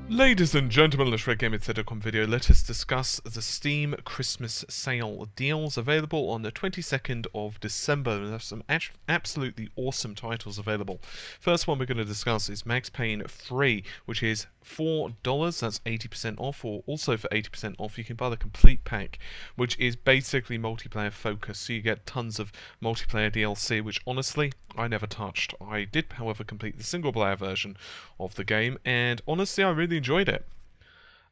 Ladies and gentlemen, let's RedGamer.com video. Let us discuss the Steam Christmas sale deals available on the 22nd of December. There's some absolutely awesome titles available. First one we're going to discuss is Max Payne 3, which is $4. That's 80% off, or also for 80% off you can buy the complete pack, which is basically multiplayer focused. So you get tons of multiplayer DLC, which honestly I never touched. I did, however, complete the single player version of the game, and honestly I really enjoyed it.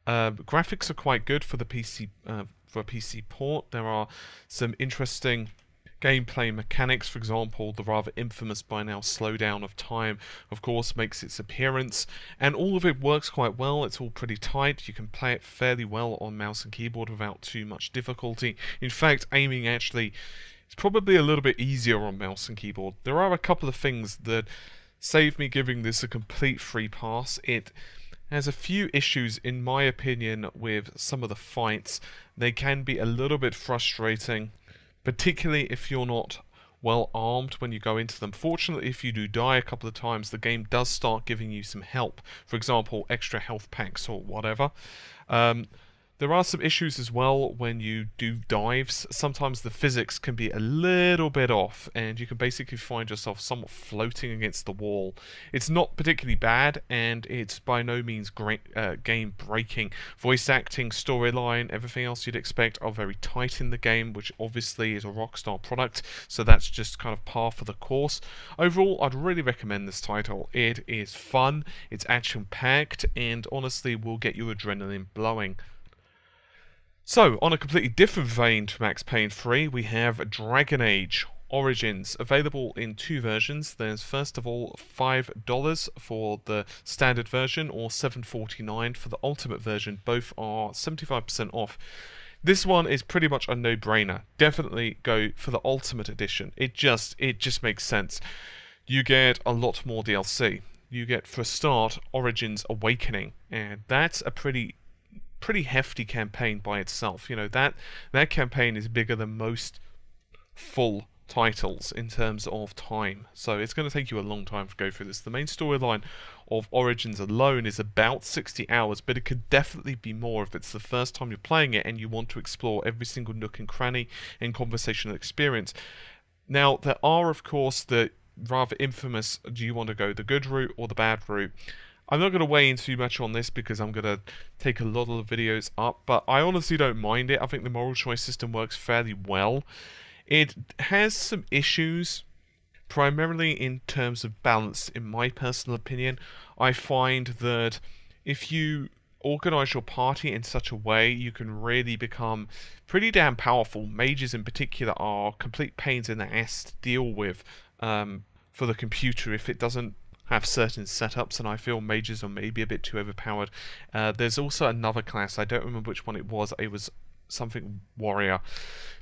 Graphics are quite good for the PC for a PC port. There are some interesting gameplay mechanics. For example, the rather infamous by now slowdown of time, of course, makes its appearance, and all of it works quite well. It's all pretty tight. You can play it fairly well on mouse and keyboard without too much difficulty. In fact, aiming actually is probably a little bit easier on mouse and keyboard. There are a couple of things that save me giving this a complete free pass. It has a few issues, in my opinion, with some of the fights. They can be a little bit frustrating, particularly if you're not well armed when you go into them. Fortunately, if you do die a couple of times, the game does start giving you some help. For example, extra health packs or whatever. There are some issues as well when you do dives. Sometimes the physics can be a little bit off, and you can basically find yourself somewhat floating against the wall. It's not particularly bad, and it's by no means great game-breaking. Voice acting, storyline, everything else you'd expect are very tight in the game, which obviously is a Rockstar product, so that's just kind of par for the course. Overall, I'd really recommend this title. It is fun, it's action-packed, and honestly will get your adrenaline blowing. So, on a completely different vein to Max Payne 3, we have Dragon Age Origins, available in two versions. There's first of all $5 for the standard version, or $7.49 for the ultimate version. Both are 75% off. This one is pretty much a no-brainer. Definitely go for the ultimate edition. It just makes sense. You get a lot more DLC. You get, for a start, Origins Awakening, and that's a pretty hefty campaign by itself. You know, that campaign is bigger than most full titles in terms of time, so it's going to take you a long time to go through this. The main storyline of Origins alone is about 60 hours, but it could definitely be more if it's the first time you're playing it and you want to explore every single nook and cranny and conversational experience. Now, there are, of course, the rather infamous, do you want to go the good route or the bad route? I'm not going to weigh in too much on this because I'm going to take a lot of the videos up, but I honestly don't mind it. I think the moral choice system works fairly well. It has some issues, primarily in terms of balance, in my personal opinion. I find that if you organize your party in such a way, you can really become pretty damn powerful. Mages in particular are complete pains in the ass to deal with for the computer if it doesn't have certain setups, and I feel mages are maybe a bit too overpowered. There's also another class, I don't remember which one it was something warrior.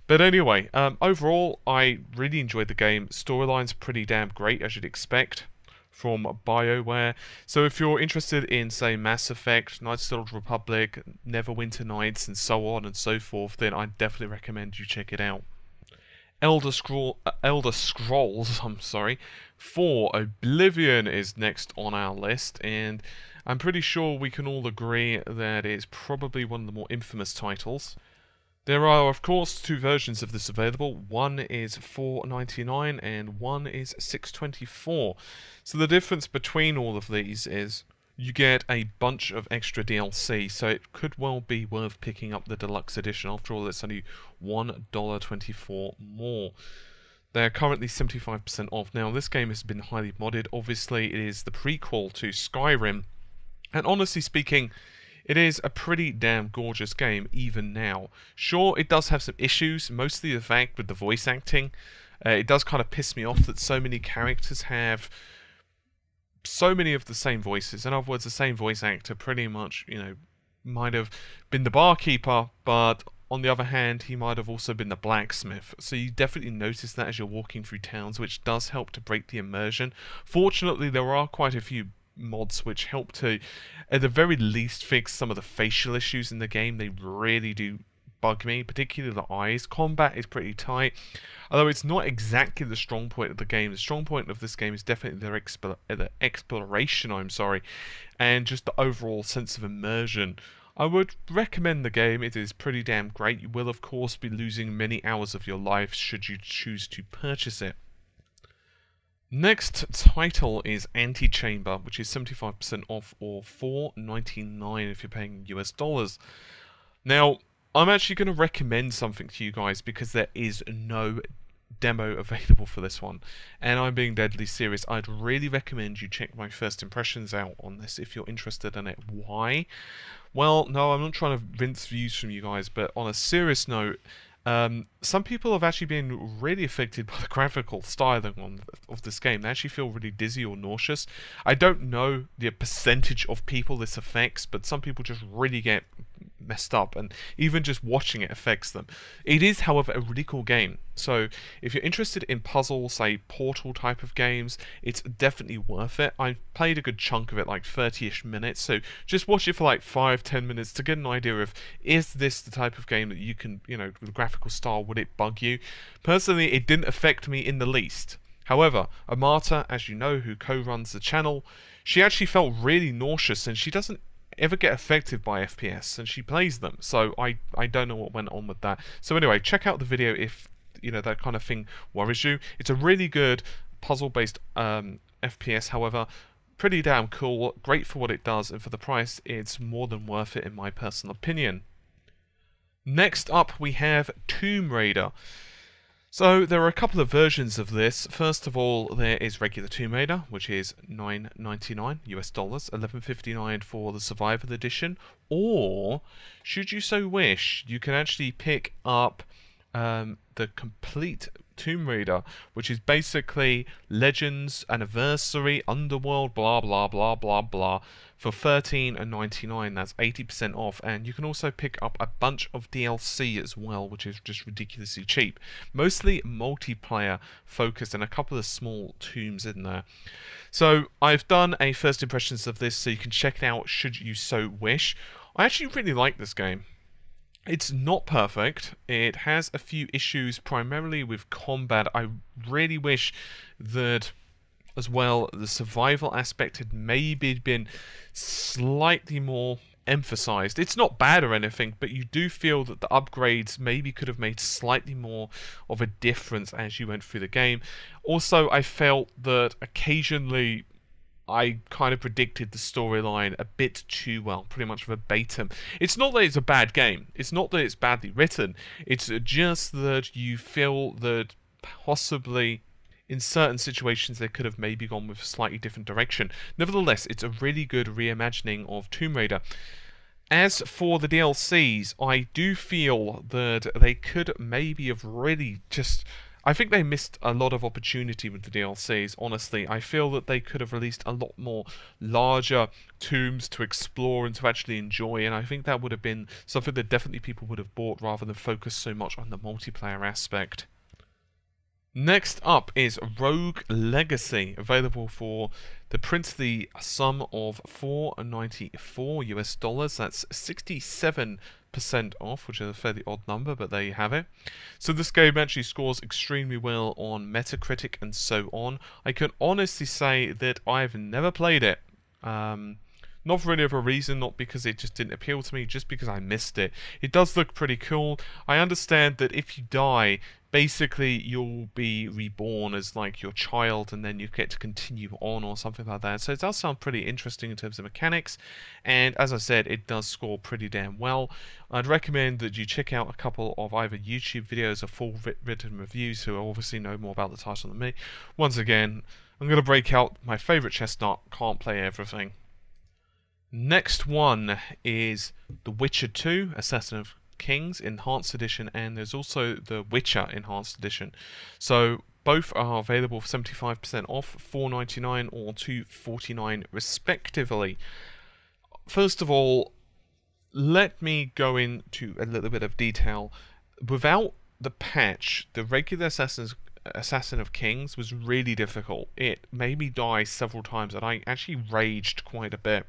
But anyway, overall, I really enjoyed the game. Storyline's pretty damn great, as you'd expect from BioWare. So if you're interested in, say, Mass Effect, Knights of the Old Republic, Neverwinter Nights, and so on and so forth, then I definitely recommend you check it out. Elder Scrolls 4 Oblivion is next on our list, and I'm pretty sure we can all agree that it's probably one of the more infamous titles. There are, of course, two versions of this available. One is $4.99 and one is $6.24. So the difference between all of these is you get a bunch of extra DLC, so it could well be worth picking up the deluxe edition. After all, it's only $1.24 more. They're currently 75% off. Now, this game has been highly modded. Obviously, it is the prequel to Skyrim, and honestly speaking, it is a pretty damn gorgeous game, even now. Sure, it does have some issues, mostly the fact with the voice acting. It does kind of piss me off that so many characters have so many of the same voices. In other words, the same voice actor pretty much, you know, might have been the barkeeper, but on the other hand, he might have also been the blacksmith. So you definitely notice that as you're walking through towns, which does help to break the immersion. Fortunately, there are quite a few mods which help to, at the very least, fix some of the facial issues in the game. They really do bug me, particularly the eyes. Combat is pretty tight, although it's not exactly the strong point of the game. The strong point of this game is definitely the exploration, and just the overall sense of immersion. I would recommend the game. It is pretty damn great. You will, of course, be losing many hours of your life should you choose to purchase it. Next title is Antechamber, which is 75% off, or $4.99 if you're paying US dollars. Now, I'm actually going to recommend something to you guys because there is no demo available for this one, and I'm being deadly serious. I'd really recommend you check my first impressions out on this if you're interested in it. Why? Well, no, I'm not trying to rinse views from you guys, but on a serious note, some people have actually been really affected by the graphical styling of this game. They actually feel really dizzy or nauseous. I don't know the percentage of people this affects, but some people just really get messed up, and even just watching it affects them. It is, however, a really cool game. So if you're interested in puzzle, say Portal type of games, it's definitely worth it. I played a good chunk of it, like 30-ish minutes, so just watch it for like 5-10 minutes to get an idea of, is this the type of game that you can, with the graphical style, would it bug you? Personally, it didn't affect me in the least. However, Amata, as you know, who co-runs the channel, she actually felt really nauseous, and she doesn't ever get affected by FPS, and she plays them, so I don't know what went on with that. So anyway, check out the video if that kind of thing worries you. It's a really good puzzle based FPS, however, pretty damn cool, great for what it does, and for the price it's more than worth it in my personal opinion. Next up we have Tomb Raider. So there are a couple of versions of this. First of all, there is regular Tomb Raider, which is $9.99 US dollars, $11.59 for the Survival Edition, or should you so wish, you can actually pick up the complete Tomb Raider, which is basically Legends, Anniversary, Underworld, blah blah blah blah blah, for $13.99. That's 80% off, and you can also pick up a bunch of DLC as well, which is just ridiculously cheap. Mostly multiplayer focused, and a couple of small tombs in there. So I've done a first impressions of this, so you can check it out should you so wish. I actually really like this game. It's not perfect. It has a few issues, primarily with combat. I really wish that, as well, the survival aspect had maybe been slightly more emphasized. It's not bad or anything, but you do feel that the upgrades maybe could have made slightly more of a difference as you went through the game. Also, I felt that occasionally I kind of predicted the storyline a bit too well, pretty much verbatim. It's not that it's a bad game, it's not that it's badly written, it's just that you feel that possibly in certain situations they could have maybe gone with a slightly different direction. Nevertheless, it's a really good reimagining of Tomb Raider. As for the DLCs, I do feel that they could maybe have really just... I think they missed a lot of opportunity with the DLCs, honestly. I feel that they could have released a lot more larger tombs to explore and to actually enjoy, and I think that would have been something that definitely people would have bought rather than focus so much on the multiplayer aspect. Next up is Rogue Legacy, available for the princely sum of $4.94 US dollars. That's 67% off, which is a fairly odd number, but there you have it. So this game actually scores extremely well on Metacritic and so on. I can honestly say that I've never played it. Not for any other reason, not because it just didn't appeal to me, just because I missed it. It does look pretty cool. I understand that if you die, basically you'll be reborn as like your child, and then you get to continue on or something like that. So it does sound pretty interesting in terms of mechanics, and as I said, it does score pretty damn well. I'd recommend that you check out a couple of either YouTube videos or full written reviews who obviously know more about the title than me. Once again, I'm going to break out my favourite chestnut, can't play everything. Next one is The Witcher 2, Assassin of Kings Enhanced Edition, and there's also The Witcher Enhanced Edition. So both are available for 75% off, $4.99 or $2.49 respectively. First of all, let me go into a little bit of detail. Without the patch, the regular Assassin of Kings was really difficult. It made me die several times, and I actually raged quite a bit.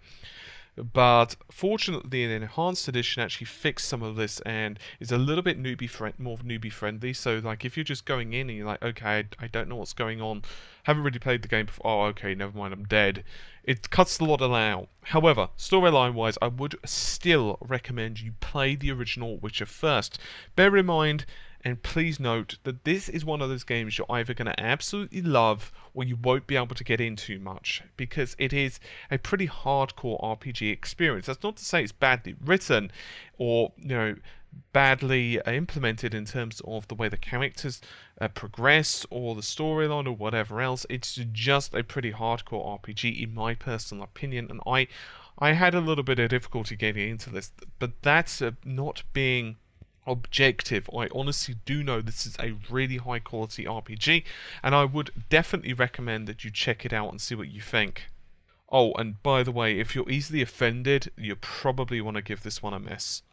But fortunately, an enhanced edition actually fixed some of this and is a little bit more newbie friendly. So like if you're just going in and you're like, okay, I don't know what's going on, haven't really played the game before, oh okay, never mind, I'm dead. It cuts a lot of that out. However, storyline wise, I would still recommend you play the original Witcher first. Bear in mind, and please note that this is one of those games you're either going to absolutely love or you won't be able to get into much, because it is a pretty hardcore RPG experience. That's not to say it's badly written or, you know, badly implemented in terms of the way the characters progress or the storyline or whatever else. It's just a pretty hardcore RPG in my personal opinion, and I had a little bit of difficulty getting into this, but that's not being objective. I honestly do know this is a really high quality RPG, and I would definitely recommend that you check it out and see what you think. Oh, and by the way, if you're easily offended, you probably want to give this one a miss.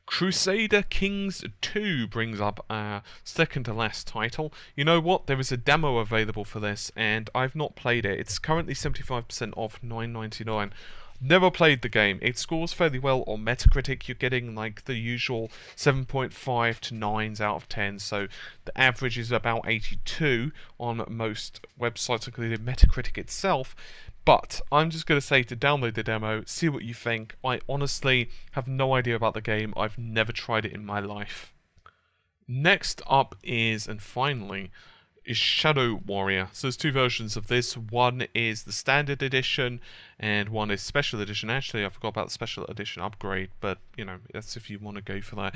Crusader Kings 2 brings up our second to last title. You know what? There is a demo available for this, and I've not played it. It's currently 75% off, $9.99. Never played the game. It scores fairly well on Metacritic. You're getting like the usual 7.5 to 9s out of 10. So the average is about 82 on most websites, including Metacritic itself. But I'm just going to say to download the demo, see what you think. I honestly have no idea about the game. I've never tried it in my life. Next up is, and finally, is Shadow Warrior. So there's two versions of this. One is the standard edition and one is special edition. Actually, I forgot about the special edition upgrade, but you know, that's if you want to go for that.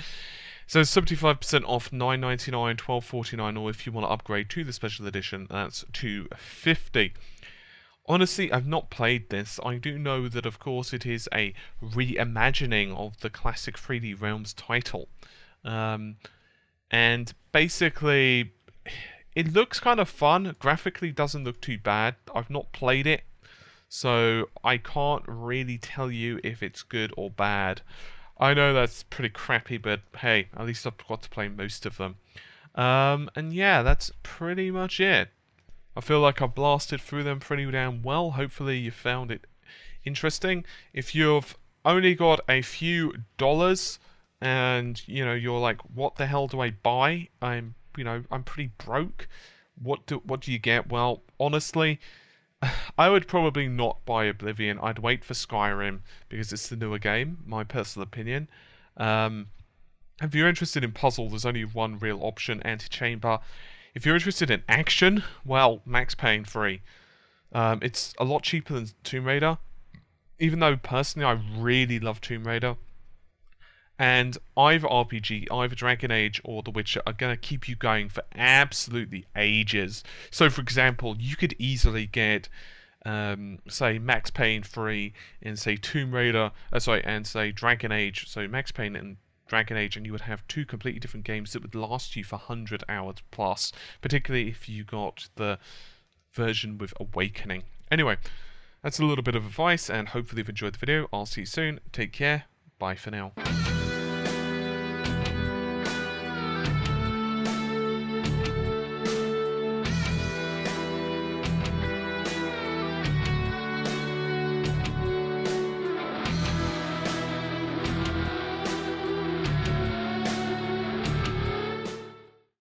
So 75% off, $9.99, $12.49, or if you want to upgrade to the special edition, that's $2.50. Honestly, I've not played this. I do know that, of course, it is a reimagining of the classic 3D Realms title. And basically, it looks kind of fun. Graphically, doesn't look too bad. I've not played it, so I can't really tell you if it's good or bad. I know that's pretty crappy, but hey, at least I've got to play most of them. And yeah, that's pretty much it. I feel like I've blasted through them pretty damn well. Hopefully you found it interesting. If you've only got a few dollars and you know you're like, what the hell do I buy? I'm pretty broke. What do you get? Well, honestly, I would probably not buy Oblivion. I'd wait for Skyrim because it's the newer game, my personal opinion. If you're interested in puzzle, there's only one real option, Antechamber. If you're interested in action, well, Max Payne 3. It's a lot cheaper than Tomb Raider, even though personally I really love Tomb Raider. And either RPG, either Dragon Age or The Witcher are going to keep you going for absolutely ages. So for example, you could easily get, say, Max Payne 3 and say Tomb Raider, and say Dragon Age, so Max Payne and Dragon Age, and you would have two completely different games that would last you for 100 hours plus, particularly if you got the version with Awakening. Anyway, that's a little bit of advice, and hopefully you've enjoyed the video. I'll see you soon. Take care. Bye for now.